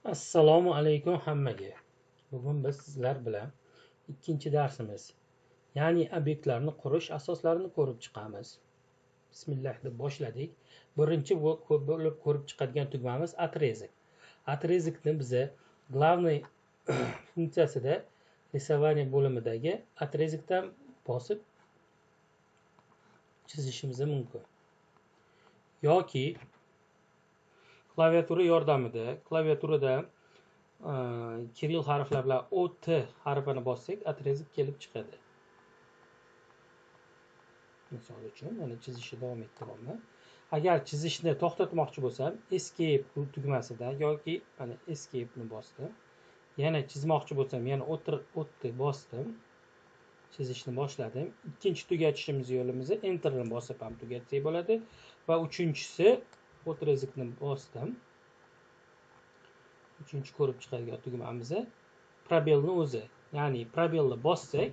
Assalomu alaykum hammaga. Bugun biz sizlar bilan ikkinchi darsimiz, ya'ni obyektlarni qurish asoslarini ko'rib chiqamiz. Bismillah deb boshladik. Birinchi bo'lib ko'rib chiqadigan tugmamiz отрезок. Отрезокni biza главный funksiyasida рисование bo'limidagi отрезокdan bosib chizishimiz mumkin. Yoki klaviatura yordamida klaviaturada kiril harflar bilan OT harfini bossak, отрезок kelib chiqadi. Misol uchun mana chizishni davom ettiraman. Agar chizishni to'xtatmoqchi bo'lsam, escape tugmasidan yoki mana escape ni bosdim. Yana chizmoqchi bo'lsam, yana o'tni bosdim. Chizishni boshladim. Ikkinchi tugatishimiz yo'limizni enter ni bosib ham tugatsak bo'ladi va uchinchisi отрезокni bosdim. Uchinchi ko'rib chiqadigan tugmamiz probelni o'zi. Ya'ni probelni bossak,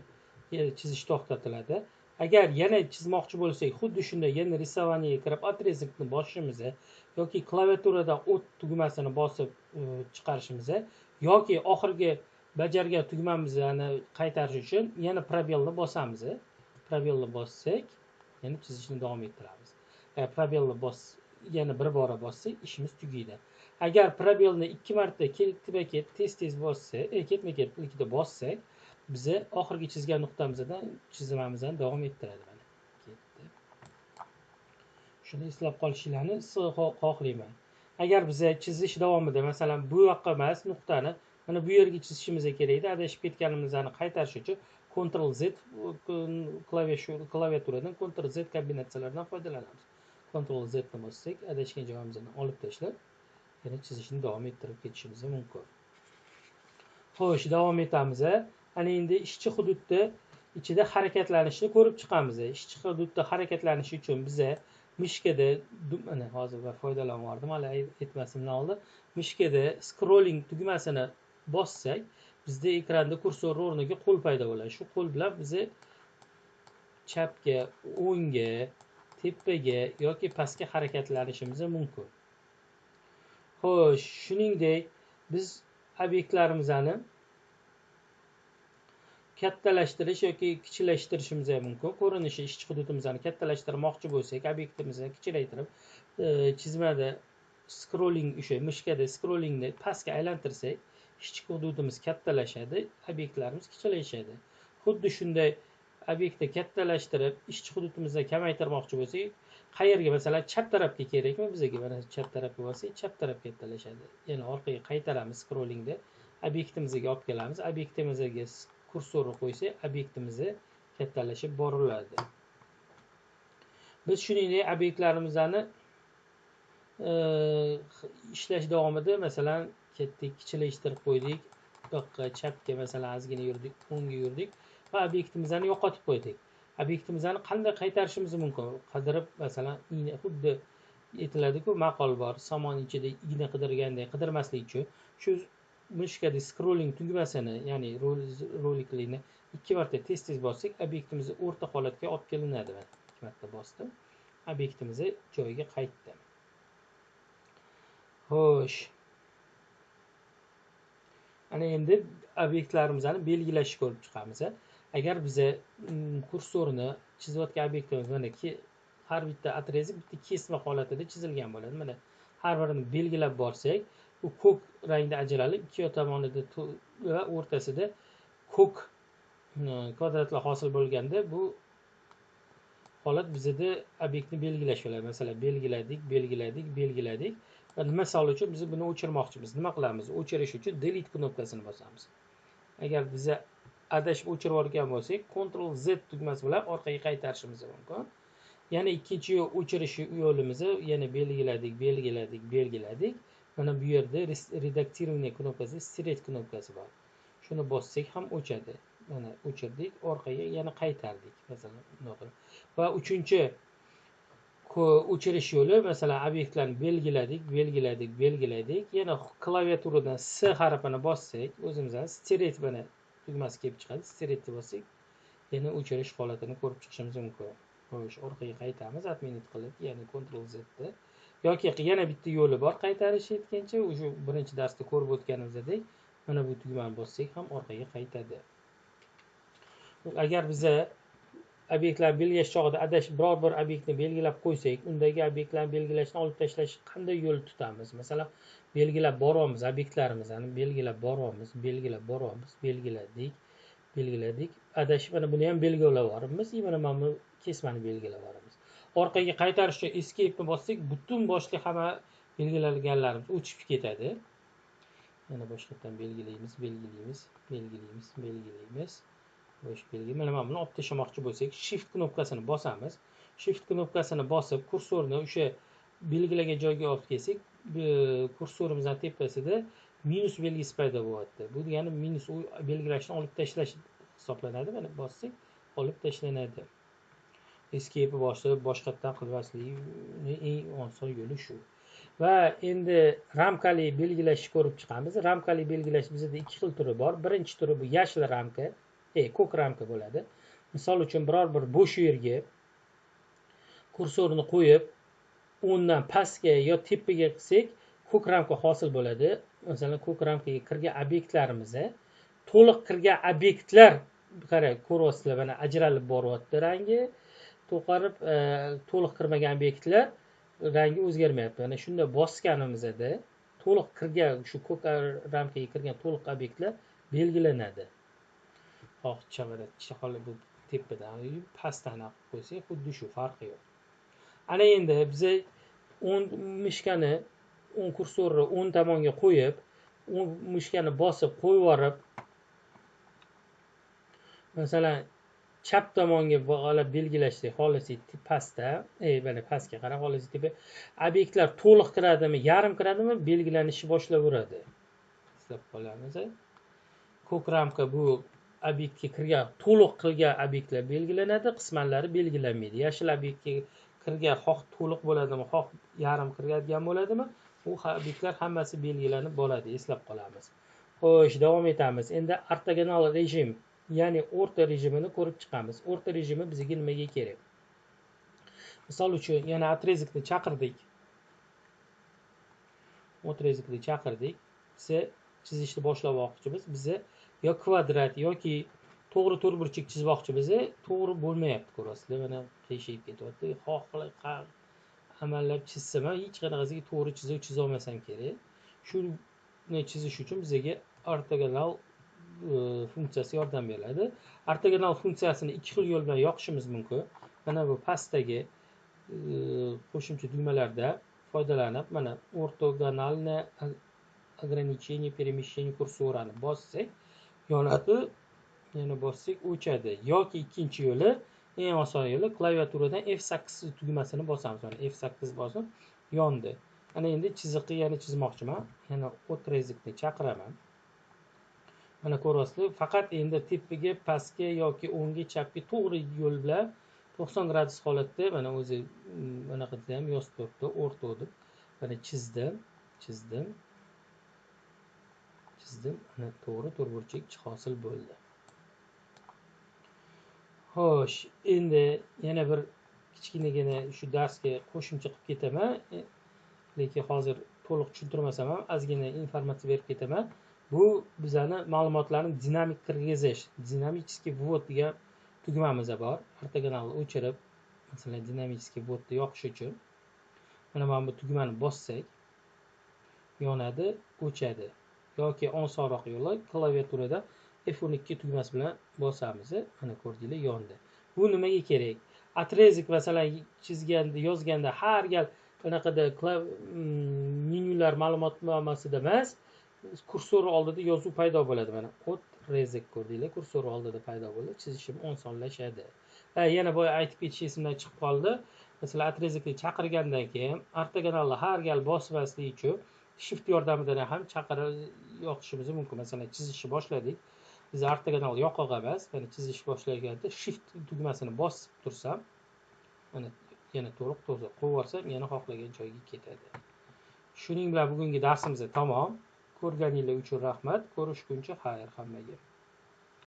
chizish to'xtatiladi. Agar yana chizmoqchi bo'lsak, xuddi shunday yana risovaniyega kirib отрезокni bosishimiz yoki klaviaturada o't tugmasini bosib chiqarishimiz yoki oxirgi bajargan tugmamizni qaytarish uchun yana probelni bosamiz. Probelni bossak, yana chizishni davom ettiramiz. Probelni yana bir bora bossak, ishimiz tugaydi. Agar probelni 2 marta ketma-ket tez bossak, ketma-ketlikda bossak, bize oxirgi chizgan nuqtamizdan chizimimizni davom ettiradi. Mana ketdi. Shuni eslab qolishingizni xohlayman. Agar bize chizish davomida, masalan, bu yoqqa emas, nuqtani mana bu yerga chizishimiz kerak edi. Adashib ketganimizni qaytarish uchun Ctrl Z klaviaturadan Ctrl Z kombinatsiyalaridan foydalanamiz. Ctrl Z ni bossak, adashgan joyimizni olib tashlab, yana chizishni davom ettirib ketishimiz mumkin. Xo'sh, davom etamiz. Ana endi ishchi hududda ichida harakatlanishni ko'rib chiqamiz. Ishchi hududda harakatlanish uchun biza mishkada mana hozir foydalanardim, hali aytmasimdan oldin. Mishkada scrolling tugmasini bossak, bizda ekranda kursor o'rniga qo'l paydo bo'ladi. Shu qo'l bilan biza chapga, o'ngga, tepaga yoki pastga harakatlanishimiz mumkin. Xo'sh, shuningdek biz obyektlarimizni kattalashtirish yoki kichiktirishimiz mumkin. Ko'rinishi ishchi hududimizni kattalashtirmoqchi bo'lsak, obyektimizni kichiktirib, chizmada scrolling o'sha mishkada scrollingni pastga aylantirsak, ishchi hududimiz kattalashadi, obyektlarimiz kichiklashadi. Xuddi shunday obyektni kattalashtirib, ishchi hududimizni kamaytirmoqchi bo'lsak, qayerga, masalan, chap tarafga kerakmi bizga? Mana chap tarafga bo'lsa, chap taraf kattalashadi. Yana orqaga qaytaramiz scrollingda, obyektimizga olib kelamiz. Obyektimizga kursorni qo'ysak, obyektimiz kattalashib boriladi. Biz shuningdek obyektlarimizni ishlash davomida, masalan, ketdik, kichiktirib qo'ydik, buyoqqa chapga masalan ozgina yurdik, o'ngga yurdik va obyektimizni yo'qotib qo'ydik. Obyektimizni qanday qaytarishimiz mumkin? Qidirib, masalan, igna xuddi aytiladi-ku, maqol bor, somon ichida igna qidirganday qidirmaslik uchun shu mishkada scrolling tugmasini, ya'ni roliklarni 2 marta tez bossak, obyektimiz o'rta holatga olib kelinadi. Mana 2 marta bosdim. Obyektimiz joyiga qaytdi. Xo'sh. Ana endi obyektlarimizni belgilashni ko'rib chiqamiz. Agar biza kursorni chizayotgan obyektimiz mana har bitta отрезок bitta kesma holatida chizilgan bo'ladi. Mana har birini belgilab borsak, u ko'k rangda ajralib, ikki tomonida va o'rtasida ko'k kvadratlar hosil bo'lganda, bu holat bizda obyektni belgilash bo'ladi. Masalan, belgiladik. Va misol uchun biz buni o'chirmoqchimiz. Nima qilamiz? O'chirish uchun delete knopkasini bosamiz. Agar biz adashib o'chirib olgan bo'lsak, Ctrl Z tugmasi bilan orqaga qaytarishimiz mumkin. Yana ikkinchi o'chirish yo'limizni yana belgiladik. Mana bu yerda redaktirovание knopkasi, stirать knopkasi bor. Shuni bossak ham o'chadi. Mana o'chirdik, orqaga yana qaytardik. Masalan, bunaqa. Va uchinchi o'chirish yo'li, masalan, obyektlarni belgiladik. Yana klaviaturadan S harfini bossak, o'zimizdan stirать mana tugmasi kelib chiqadi. Stirать bossak, yana o'chirish holatini ko'rib chiqishimiz mumkin. Xo'sh, orqaga qaytamiz, atminit qilib, ya'ni Ctrl Z da yoki yana bitta yo'li bor qaytarish aytgancha, o'sha birinchi darsda ko'rib o'tganimizdek, mana bu tugmani bossak ham orqaga qaytadi. Agar biza obyektlar belgilash chog'ida adashib biror bir obyektni belgilab qo'ysak, undagi obyektlarni belgilashni olib tashlash qanday yo'l tutamiz? Masalan, belgilab boryapmiz obyektlarimizni, belgiladik. Adashib mana buni ham belgilab yuboramiz, mana bu kesmani belgilab yuboramiz. Orqaga qaytarish uchun escape ni bossak, butun boshli hamma belgilanganlarimiz o'chib ketadi. Yana boshqatdan belgilaymiz. Bosh belgi. Mana buni olib tashlamoqchi bo'lsak, shift knopkasini bosamiz. Shift knopkasini bosib, kursorni o'sha belgilagan joyga olib kelsak, kursorimizning tepasida minus belgisi paydo bo'lyapti. Bu degani minus belgilashni olib tashlash hisoblanadi. Mana bossak, olib tashlanadi. Escape bosib, boshqatdan qilmaslikning eng oson yo'li shu. Va endi ramkali belgilashni ko'rib chiqamiz. Ramkali belgilash bizda ikki xil turi bor. Birinchi turi bu yashil ramka, ko'k ramka bo'ladi. Misol uchun biror bir bo'sh yerga kursorni qo'yib, undan pastga yo tepaga qilsak, ko'k ramka hosil bo'ladi. Masalan, ko'k ramkaga kirgan obyektlarimiz, to'liq kirgan obyektlar qarang, ko'ryapsizlar, mana ajralib boryapti rangi. To'qarib to'liq kirmagan obyektlar rangi o'zgarmayapti. Mana shunda bosganimizda to'liq kirgan shu ko'k ramkaga kirgan to'liq obyektlar belgilanadi. Xoh chamaradi, bu tepadan pastdan qo'ysak, xuddi shu, farqi yo'q. Ana endi biza 10 mishkani 10 kursorni 10 tomonga qo'yib, 10 mishkani bosib qo'yib yuborib, masalan, chap tomonga bog'lab belgilashni xohlasak, pastda, mana pastga qarab xohlasak, tepa obyektlar to'liq kiradimi, yarim kiradimi, belgilanishi boshlaveradi. Eslab qolamiz. Ko'k ramka bu obyektga kirgan, to'liq qilgan obyektlar belgilanadi, qismanlari belgilanmaydi. Yashil obyektga kirgan xoh to'liq bo'ladimi, xoh yarim kirgan bo'ladimi, bu obyektlar hammasi belgilanib bo'ladi, eslab qolamiz. Xo'sh, davom etamiz. Endi ortogonal rejim, ya'ni o'rta rejimini ko'rib chiqamiz. O'rta rejimi bizga nimaga kerak? Misol uchun, yana otrezikni chaqirdik. Biza chizishni boshlamoqchimiz. Biza yo kvadrat yoki to'g'ri to'rtburchak chizmoqchimiz. To'g'ri bo'lmayapti, ko'rasizlar. Mana qiyshayib ketyapti. Xohlay amallab chizsam ham hech qanaqasiga to'g'ri chiza olmasam kerak. Shuni chizish uchun bizga ortogonal funksiyasi yordam beradi. Ortogonal funksiyasini ikki xil yo'l bilan yoqishimiz mumkin. Mana bu pastdagi qo'shimcha tugmalarda foydalanib, mana ortogonalni ограничение перемещения kursorini bossak, yonadi, yana bossak o'chadi. Yoki ikkinchi yo'li, eng oson yo'li, klaviaturadan F8 tugmasini bosamiz. Mana F8 bosib, yondi. Ana endi chiziqni yana chizmoqchiman. Yana o'trezikni chaqiraman. Mana ko'ryapsizlar, faqat endi tepaga, pastga yoki o'ngga, chapga to'g'ri yo'l bilan 90 gradus holatda mana o'zi bunaqa ham yozib o'rta deb mana chizdim. Ana to'g'ri to'rtburchak hosil bo'ldi. Xo'sh, endi yana bir kichkinagina shu darsga qo'shimcha qilib ketaman. Lekin hozir to'liq tushuntirmasam ham ozgina informatsiya berib ketaman. Bu bizani ma'lumotlarni dinamik kirgizish, dinamический ввод degan tugmamiz bor. Ortogonalni o'chirib, masalan, dinamический вводni yoqish uchun mana bu tugmani bossak, yonadi, o'chadi. Yoki osonroq yo'li klaviaturada F12 tugmasi bilan bosamiz. Mana ko'rdinglar, yondi. Bu nimaga kerak? Otrezik masalan yozganda har gal bunaqada menyular ma'lumotnomasida emas, kursor oldida yozuv paydo bo'ladi. Mana otrezik ko'rdinglar, kursor oldida paydo bo'ldi, chizishim osonlashadi. Yana boya aytib ketish esimdan chiqib qoldi. Masalan, otrezikni chaqirgandan keyin ortogonalni har gal bosmaslik uchun shift yordamidan ham yoqishimiz mumkin. Masalan, chizishni boshladik. Biz ortogonal yoqib emas, mana chizish boshlaganda shift tugmasini bosib tursam, mana yana to'liq qo'yib yuborsam, yana xohlagan joyga ketadi. Shuning bilan bugungi darsimiz tamom. Ko'rganingiz uchun rahmat. Ko'rishguncha xayr hammaga.